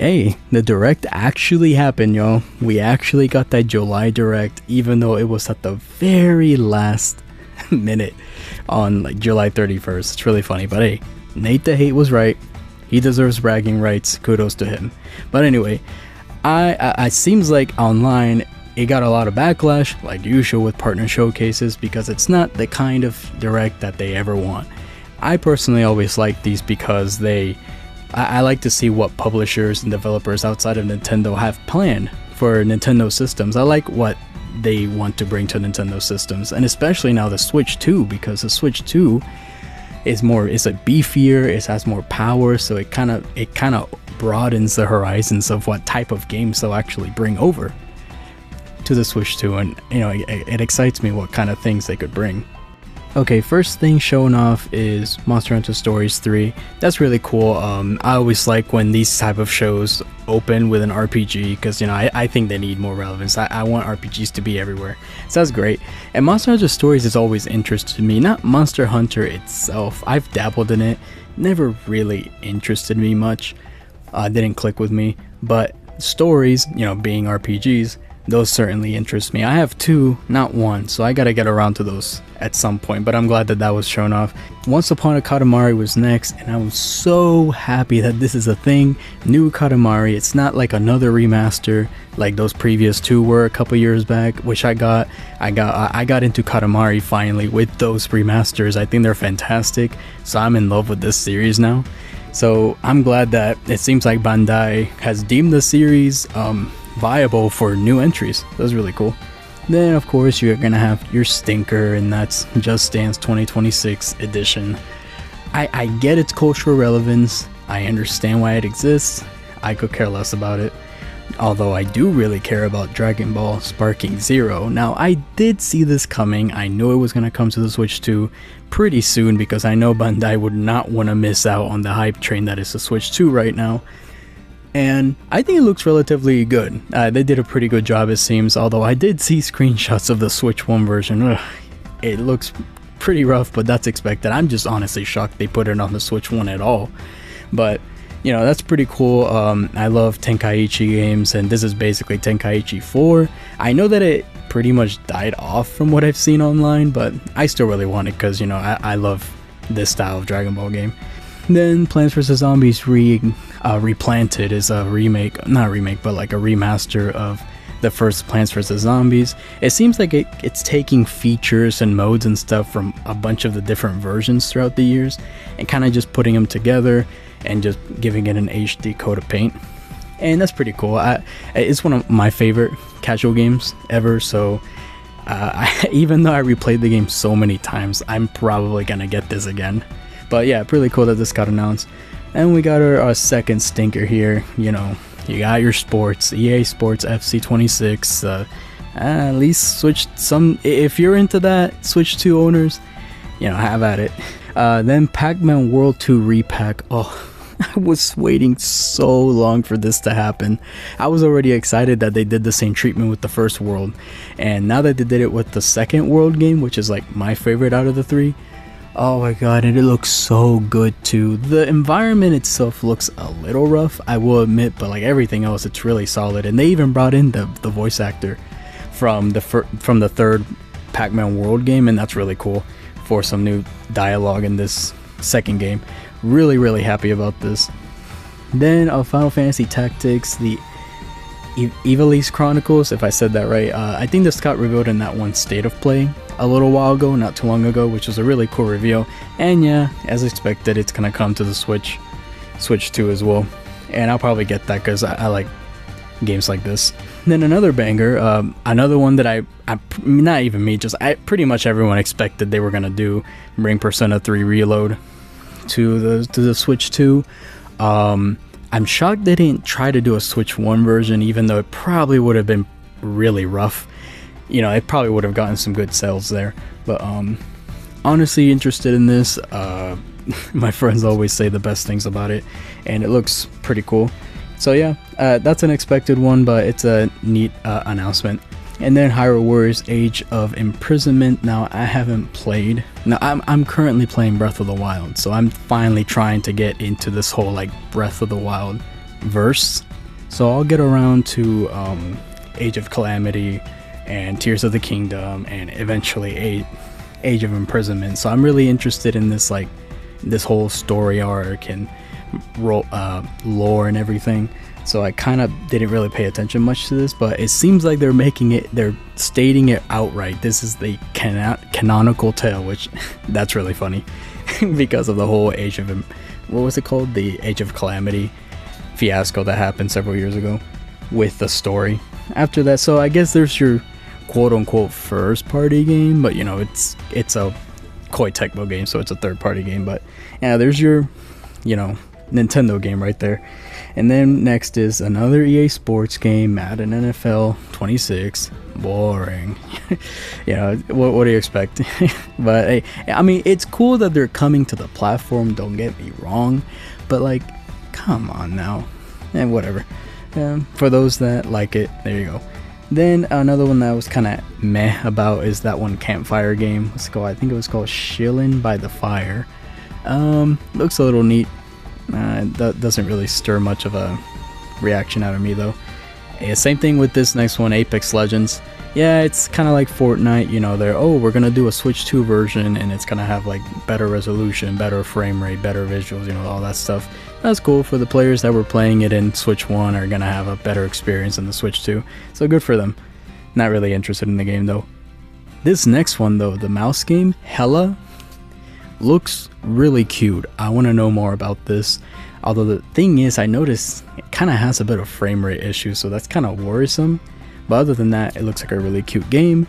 Hey, the direct actually happened, y'all. We actually got that July direct, even though it was at the very last minute on like July 31st. It's really funny, but hey, Nate the Hate was right. He deserves bragging rights. Kudos to him. But anyway, I seems like online it got a lot of backlash, like usual with partner showcases, because it's not the kind of direct that they ever want. I personally always like these because I like to see what publishers and developers outside of Nintendo have planned for Nintendo systems. I like what they want to bring to Nintendo systems, and especially now the Switch 2, because the Switch 2 is a beefier, it has more power, so it kind of broadens the horizons of what type of games they'll actually bring over to the Switch 2, and it excites me what kind of things they could bring. Okay, first thing shown off is Monster Hunter Stories 3. That's really cool. I always like when these type of shows open with an RPG, because I think they need more relevance. I want RPGs to be everywhere, so that's great. And Monster Hunter Stories has always interested me, not Monster Hunter itself. I've dabbled in it, never really interested me much, didn't click with me, but stories, being RPGs, those certainly interest me. I have 2, not 1, so I gotta get around to those at some point, but I'm glad that was shown off. Once Upon a Katamari was next, and I was so happy that this is a thing. New Katamari, it's not like another remaster like those previous 2 were a couple years back, which I got into Katamari finally with those remasters. I think they're fantastic, so I'm in love with this series now. So I'm glad that it seems like Bandai has deemed the series viable for new entries. That was really cool. Then of course you're gonna have your stinker, and that's Just Dance 2026 edition. I get its cultural relevance, I understand why it exists, I could care less about it, although I do really care about Dragon Ball Sparking Zero. Now I did see this coming, I knew it was gonna come to the Switch 2 pretty soon, because I know Bandai would not want to miss out on the hype train that is the Switch 2 right now. And I think it looks relatively good. They did a pretty good job, it seems, although I did see screenshots of the Switch 1 version. Ugh, it looks pretty rough, but that's expected. I'm just honestly shocked they put it on the Switch 1 at all. But, that's pretty cool. I love Tenkaichi games, and this is basically Tenkaichi 4. I know that it pretty much died off from what I've seen online, but I still really want it because, I love this style of Dragon Ball game. Then Plants vs. Zombies Replanted is a not a remake, but like a remaster of the first Plants vs. Zombies. It seems like it's taking features and modes and stuff from a bunch of the different versions throughout the years and kind of just putting them together and just giving it an HD coat of paint. And that's pretty cool. It's one of my favorite casual games ever, so even though I replayed the game so many times, I'm probably gonna get this again. But yeah, really cool that this got announced. And we got our second stinker here. You got your sports, EA Sports FC 26. At least Switch some, if you're into that, Switch 2 owners, have at it. Then Pac-Man World 2 Repack. Oh, I was waiting so long for this to happen. I was already excited that they did the same treatment with the first World, and now that they did it with the second World game, which is like my favorite out of the 3. Oh my god, and it looks so good too. The environment itself looks a little rough, I will admit, but like everything else, it's really solid. And they even brought in the voice actor from the third Pac-Man World game, and that's really cool for some new dialogue in this second game. Really, really happy about this. Then Final Fantasy Tactics, the Ivalice Chronicles, if I said that right. I think this got revealed in that one State of Play a little while ago, not too long ago, which was a really cool reveal. And yeah, as expected, it's gonna come to the Switch 2 as well, and I'll probably get that because I like games like this. Then another banger, another one that I not even me, just pretty much everyone expected they were gonna do, bring Persona 3 Reload to the Switch 2. I'm shocked they didn't try to do a Switch 1 version, even though it probably would have been really rough. It probably would have gotten some good sales there. But honestly interested in this. My friends always say the best things about it, and it looks pretty cool. So yeah, that's an expected one, but it's a neat announcement. And then Hyrule Warriors Age of Imprisonment. Now I haven't played. Now I'm currently playing Breath of the Wild, so I'm finally trying to get into this whole like Breath of the Wild verse, So I'll get around to Age of Calamity and Tears of the Kingdom and eventually Age of Imprisonment. So I'm really interested in this, like, this whole story arc and lore and everything. So I kind of didn't really pay attention much to this, but it seems like they're stating it outright. This is the canonical tale, which that's really funny because of the whole what was it called? The Age of Calamity fiasco that happened several years ago with the story after that. So I guess there's your quote unquote first party game, but you know, it's a Koei Tecmo game, so it's a third party game. But yeah, there's your, you know, Nintendo game right there. And then next is another EA Sports game, Madden NFL 26. Boring. You know, what do you expect? But hey, I mean, it's cool that they're coming to the platform, don't get me wrong, but like, come on now. And whatever. For those that like it, there you go. Then another one that I was kind of meh about is that one campfire game. I think it was called Shillin' by the Fire. Looks a little neat. That doesn't really stir much of a reaction out of me though. Same thing with this next one, Apex Legends. Yeah, it's kind of like Fortnite, you know, we're gonna do a Switch 2 version and it's gonna have like better resolution, better frame rate, better visuals, you know, all that stuff. That's cool. For the players that were playing it in Switch 1 are gonna have a better experience in the Switch 2, so good for them. Not really interested in the game though. This next one though, the mouse game, Hella, looks really cute. I want to know more about this. Although the thing is, I noticed it kind of has a bit of frame rate issues, so that's kind of worrisome. But other than that, it looks like a really cute game.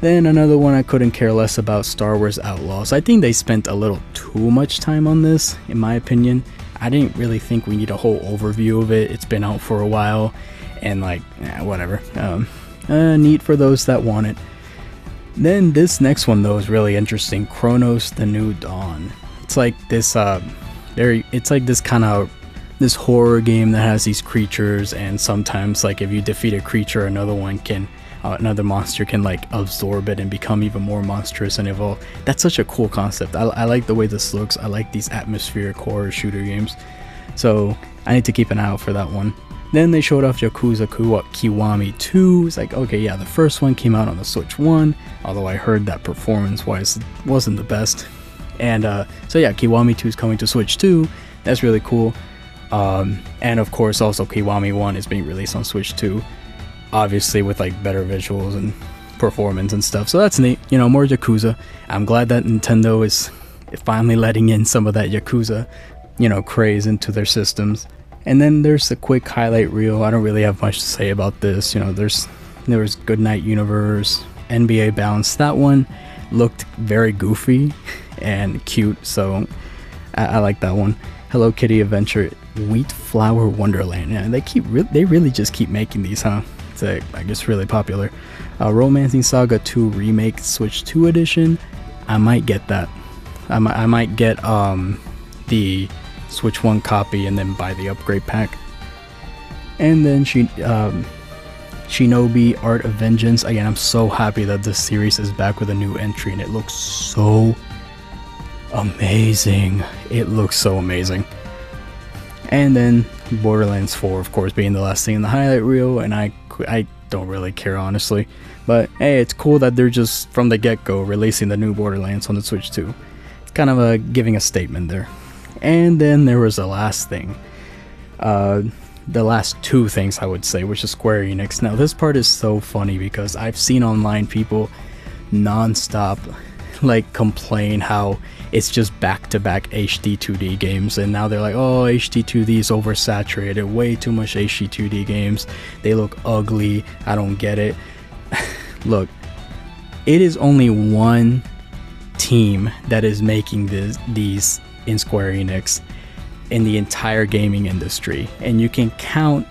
Then another one I couldn't care less about, Star Wars Outlaws. I think they spent a little too much time on this, in my opinion. I didn't really think we need a whole overview of it. It's been out for a while, and like, whatever. Neat for those that want it. Then this next one though is really interesting, Chronos: The New Dawn. It's like this this horror game that has these creatures, and sometimes like if you defeat a creature, another monster can like absorb it and become even more monstrous and evolve. That's such a cool concept. I like the way this looks. I like these atmospheric horror shooter games, so I need to keep an eye out for that one. Then they showed off Yakuza Kiwami 2. It's like, okay, yeah, the first one came out on the Switch 1, although I heard that performance-wise wasn't the best. And so yeah, Kiwami 2 is coming to Switch 2. That's really cool. And of course, also Kiwami 1 is being released on Switch 2, obviously with like better visuals and performance and stuff. So that's neat. You know, more Yakuza. I'm glad that Nintendo is finally letting in some of that Yakuza, you know, craze into their systems. And then there's a quick highlight reel. I don't really have much to say about this. You know, there was Goodnight Universe, NBA Bounce. That one looked very goofy and cute, so I like that one. Hello Kitty Adventure, Wheat Flower Wonderland. Yeah, they really just keep making these, huh? It's I guess really popular. Romancing Saga 2 Remake Switch 2 Edition. I might get that. I might get the Switch 1 copy and then buy the upgrade pack. And then Shinobi Art of Vengeance. Again, I'm so happy that this series is back with a new entry, and it looks so amazing. It looks so amazing. And then Borderlands 4, of course, being the last thing in the highlight reel, and I don't really care, honestly. But hey, it's cool that they're just from the get-go releasing the new Borderlands on the Switch 2. It's kind of giving a statement there. And then there was the last thing, the last two things I would say, which is Square Enix. Now this part is so funny because I've seen online people non-stop like complain how it's just back-to-back HD 2D games, and now they're like, oh, HD 2D is oversaturated, way too much HD 2D games, they look ugly, I don't get it. Look, it is only one team that is making these in Square Enix in the entire gaming industry, and you can count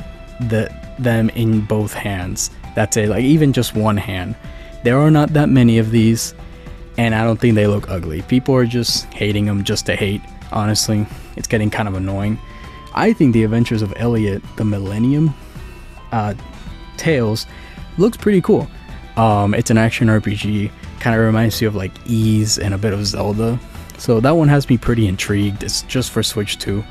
them in both hands. That's it, like even just one hand. There are not that many of these, and I don't think they look ugly. People are just hating them just to hate. Honestly, it's getting kind of annoying. I think The Adventures of Elliot, the Millennium Tales, looks pretty cool. It's an action RPG, kind of reminds you of like Ys and a bit of Zelda. So that one has me pretty intrigued. It's just for Switch 2.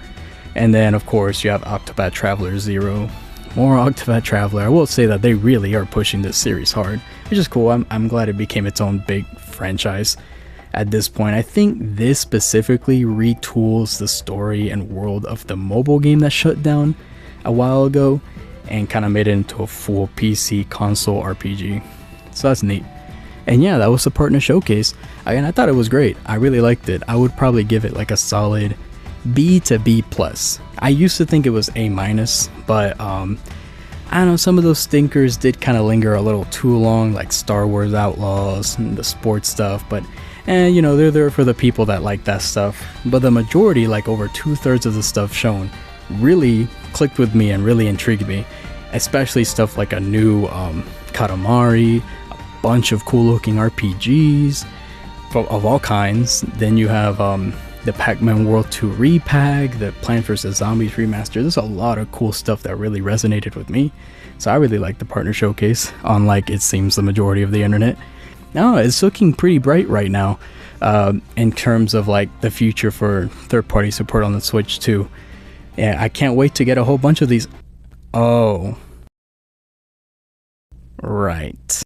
And then of course you have Octopath Traveler 0, more Octopath Traveler. I will say that they really are pushing this series hard, which is cool. I'm glad it became its own big franchise at this point. I think this specifically retools the story and world of the mobile game that shut down a while ago and kind of made it into a full PC console RPG. So that's neat. And yeah, that was the partner showcase. Again, I thought it was great. I really liked it. I would probably give it like a solid B to B plus. I used to think it was A minus, but I don't know, some of those stinkers did kind of linger a little too long, like Star Wars Outlaws and the sports stuff, but you know, they're there for the people that like that stuff. But the majority, like over 2/3 of the stuff shown, really clicked with me and really intrigued me, especially stuff like a new Katamari, a bunch of cool looking RPGs of all kinds. Then you have the Pac-Man World 2 repack, the Plants vs. Zombies remaster. There's a lot of cool stuff that really resonated with me, so I really like the partner showcase, unlike it seems the majority of the internet. No, it's looking pretty bright right now in terms of like the future for third-party support on the Switch too. Yeah, I can't wait to get a whole bunch of these. Oh, right.